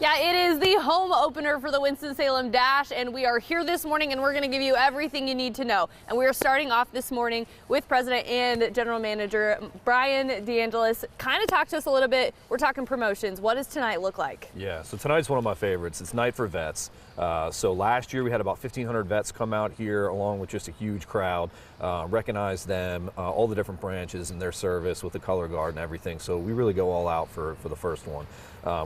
Yeah, it is the home opener for the Winston-Salem Dash, and we are here this morning, and we're going to give you everything you need to know. And we are starting off this morning with President and General Manager Brian DeAngelis. Kind of talk to us a little bit. We're talking promotions. What does tonight look like? Yeah, so tonight's one of my favorites. It's Night for Vets. So last year we had about 1,500 vets come out here along with just a huge crowd, recognize them, all the different branches and their service with the color guard and everything. So we really go all out for the first one.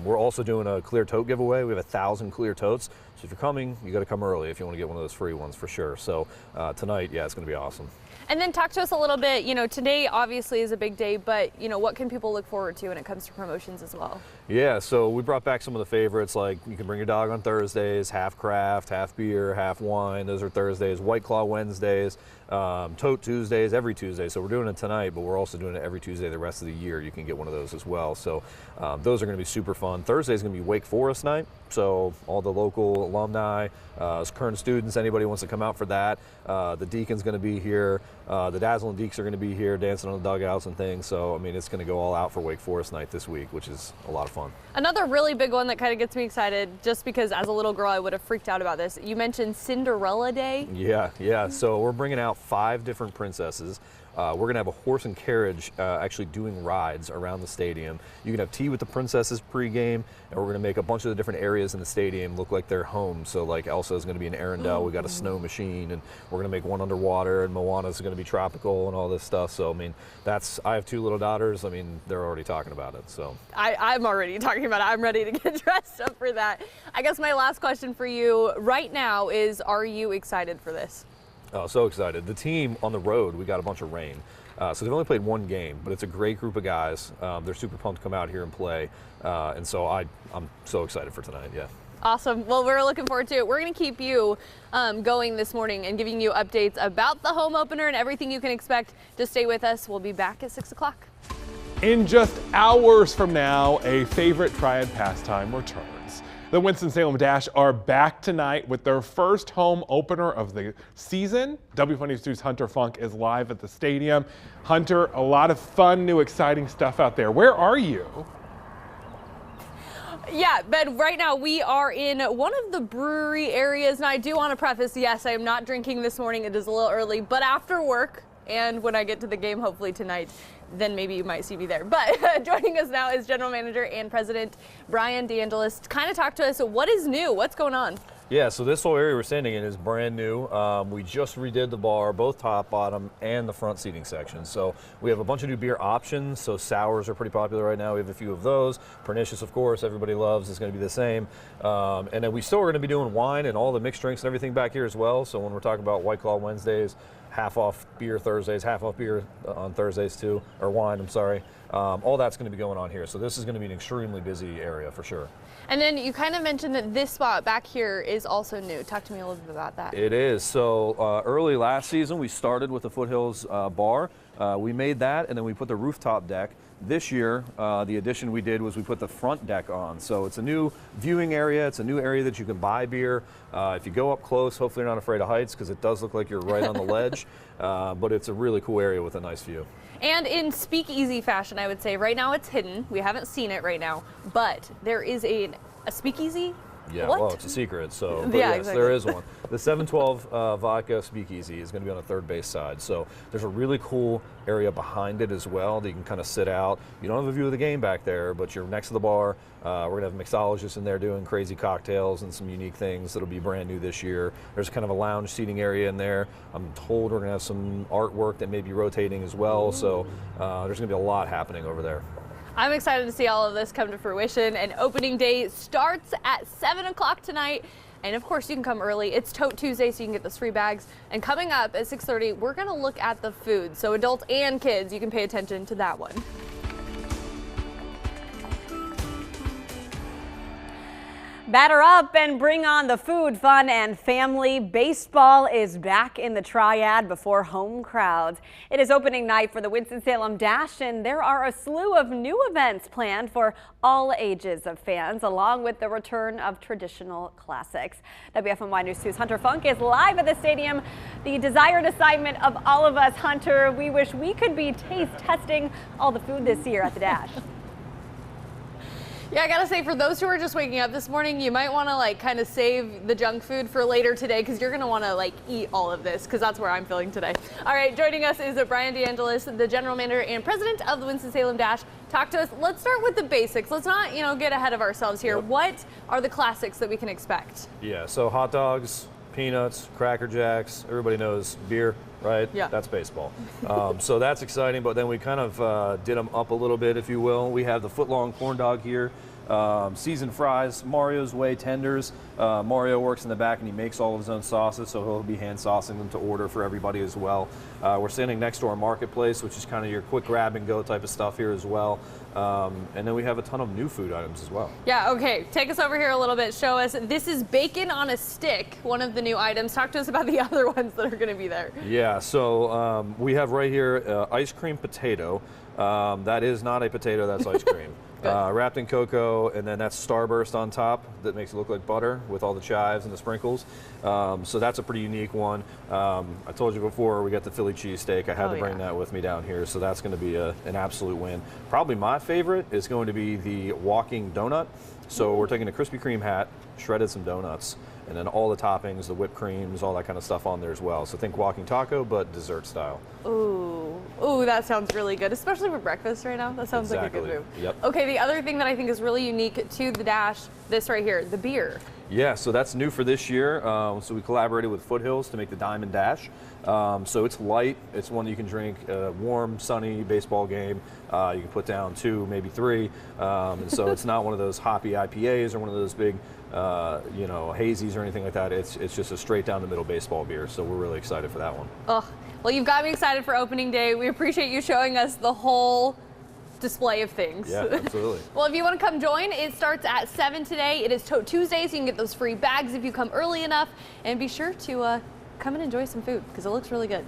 We're also doing a clear tote giveaway. We have 1,000 clear totes. So if you're coming, you got to come early if you want to get one of those free ones for sure. So tonight, yeah, it's going to be awesome. And then talk to us a little bit, today obviously is a big day, but what can people look forward to when it comes to promotions as well? Yeah, so we brought back some of the favorites, like you can bring your dog on Thursdays, half craft, half beer, half wine. Those are Thursdays. White Claw Wednesdays, Tote Tuesdays, every Tuesday. So we're doing it tonight, but we're also doing it every Tuesday the rest of the year. You can get one of those as well. So those are going to be super fun. Thursday is going to be Wake Forest night. So all the local alumni, current students, anybody wants to come out for that. The Deacon's going to be here. The Dazzling Deeks are going to be here dancing on the dugouts and things. So, I mean, it's going to go all out for Wake Forest night this week, which is a lot of fun. Another really big one that kind of gets me excited, just because as a little girl I would have freaked out about this. You mentioned Cinderella Day. Yeah. So we're bringing out 5 different princesses. We're going to have a horse and carriage actually doing rides around the stadium. You can have tea with the princesses pregame, and we're going to make a bunch of the different areas in the stadium look like their home. So like Elsa's going to be in Arendelle, we got a snow machine, and we're going to make one underwater, and Moana's going to be tropical and all this stuff. So I mean, I have 2 little daughters. I mean, they're already talking about it. So I'm already talking about it. I'm ready to get dressed up for that. I guess my last question for you right now is, are you excited for this? Oh, so excited. The team on the road, we got a bunch of rain. So they've only played 1 game, but it's a great group of guys. They're super pumped to come out here and play. And so I'm so excited for tonight, yeah. Awesome. Well, we're looking forward to it. We're going to keep you going this morning and giving you updates about the home opener and everything you can expect. Just stay with us. We'll be back at 6 o'clock. In just hours from now, a favorite triad pastime returns. The Winston-Salem Dash are back tonight with their first home opener of the season. W22's Hunter Funk is live at the stadium. Hunter, a lot of fun, new, exciting stuff out there. Where are you? Yeah, Ben, right now we are in one of the brewery areas, and I do want to preface, yes, I am not drinking this morning. It is a little early, but after work and when I get to the game, hopefully tonight, then maybe you might see me there. But joining us now is General Manager and President Brian DeAngelis. Kind of talk to us, what is new? What's going on? Yeah, so this whole area we're standing in is brand new. We just redid the bar, both top, bottom, and the front seating section. So we have a bunch of new beer options. So sours are pretty popular right now. We have a few of those. Pernicious, of course, everybody loves. It's going to be the same. And then we still are going to be doing wine and all the mixed drinks and everything back here as well. So when we're talking about White Claw Wednesdays, half off beer Thursdays, half off beer on Thursdays too, or wine, I'm sorry. All that's going to be going on here. So this is going to be an extremely busy area for sure. And then you kind of mentioned that this spot back here is also new. Talk to me a little bit about that. It is. So early last season, we started with the Foothills bar. We made that, and then we put the rooftop deck. This year, the addition we did was we put the front deck on. So it's a new viewing area. It's a new area that you can buy beer. If you go up close, hopefully you're not afraid of heights, because it does look like you're right on the ledge. But it's a really cool area with a nice view. And in speakeasy fashion, I would say, right now it's hidden. We haven't seen it right now, but there is a speakeasy. Yeah, what? Well, it's a secret, so but yeah, yes, exactly. There is one. The 712 vodka speakeasy is going to be on the third base side, so there's a really cool area behind it as well that you can kind of sit out. You don't have a view of the game back there, but you're next to the bar. We're going to have mixologists in there doing crazy cocktails and some unique things that'll be brand new this year. There's kind of a lounge seating area in there. I'm told we're going to have some artwork that may be rotating as well, so there's going to be a lot happening over there. I'm excited to see all of this come to fruition, and opening day starts at 7 o'clock tonight. And of course you can come early. It's Tote Tuesday, so you can get those free bags. And coming up at 6:30, we're gonna look at the food. So adults and kids, you can pay attention to that one. Batter up and bring on the food, fun, and family. Baseball is back in the Triad before home crowds. It is opening night for the Winston-Salem Dash, and there are a slew of new events planned for all ages of fans, along with the return of traditional classics. WFMY News 2's Hunter Funk is live at the stadium. The desired assignment of all of us, Hunter, we wish we could be taste testing all the food this year at the Dash. Yeah, I gotta say, for those who are just waking up this morning, you might want to like kind of save the junk food for later today, because you're gonna want to like eat all of this, because that's where I'm feeling today. All right, joining us is Brian DeAngelis, the general manager and president of the Winston-Salem Dash. Talk to us. Let's start with the basics. Let's not, get ahead of ourselves here. Yep. What are the classics that we can expect? Yeah, so hot dogs, peanuts, Cracker Jacks. Everybody knows beer, right? Yeah. That's baseball. So that's exciting, but then we kind of did them up a little bit, if you will. We have the foot-long corn dog here. Seasoned fries, Mario's Way tenders. Mario works in the back and he makes all of his own sauces, so he'll be hand saucing them to order for everybody as well. We're standing next to our marketplace, which is kind of your quick grab and go type of stuff here as well. And then we have a ton of new food items as well. Yeah, okay. Take us over here a little bit. Show us. This is bacon on a stick, one of the new items. Talk to us about the other ones that are going to be there. Yeah, so we have right here ice cream potato. That is not a potato, that's ice cream. Wrapped in cocoa, and then that's Starburst on top that makes it look like butter with all the chives and the sprinkles. So that's a pretty unique one. I told you before, we got the Philly cheesesteak. I had to bring that with me down here, so that's going to be an absolute win. Probably my favorite is going to be the walking donut. So we're taking a Krispy Kreme hat, shredded some donuts, and then all the toppings, the whipped creams, all that kind of stuff on there as well. So think walking taco, but dessert style. Ooh, that sounds really good, especially for breakfast right now. That sounds like a good move. Yep. Okay, the other thing that I think is really unique to the Dash, this right here, the beer. Yeah, so that's new for this year. So we collaborated with Foothills to make the Diamond Dash. So it's light. It's one you can drink warm, sunny baseball game. You can put down 2, maybe 3. And so it's not one of those hoppy IPAs or one of those big, hazies or anything like that. It's just a straight down the middle baseball beer. So we're really excited for that one. Oh, well, you've got me excited for opening day. We appreciate you showing us the whole display of things. Yeah, absolutely. Well, if you want to come join, it starts at 7 today. It is Tote Tuesday, so you can get those free bags if you come early enough. And be sure to come and enjoy some food, because it looks really good.